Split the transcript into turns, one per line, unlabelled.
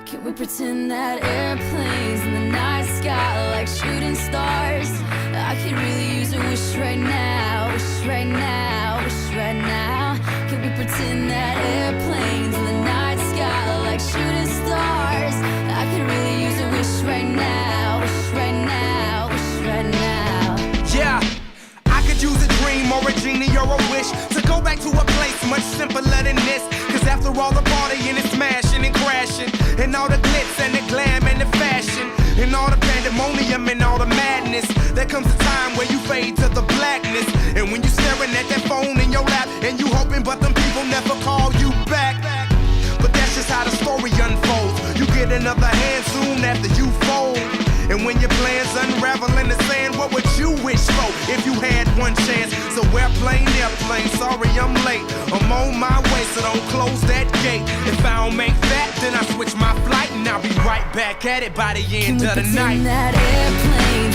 Can we pretend that airplanes in the night sky like shooting stars? I could really use a wish right now, wish right now, wish right now. Can we pretend that airplanes in the night sky like shooting stars? I could really use a wish right now, wish right now, wish right now.
Yeah, I could use a dream or a genie or a wish to go back to a place much simpler than this. Cause after all the partying and smashing and crashing, and all the glitz and the glam and the fashion, and all the pandemonium and all the madness, there comes a time where you fade to the blackness. And when you're staring at that phone in your lap, and you hoping but them people never call you back. But that's just how the story unfolds. You get another hand soon after you fold. And when your plans unravel in the sand, what would you wish for if you had one chance? So airplane, sorry I'm late. I'm on my way, so don't close that gate. If I don't make that, then I switch my flight, and I'll be right back at it by the end of the night.
That airplane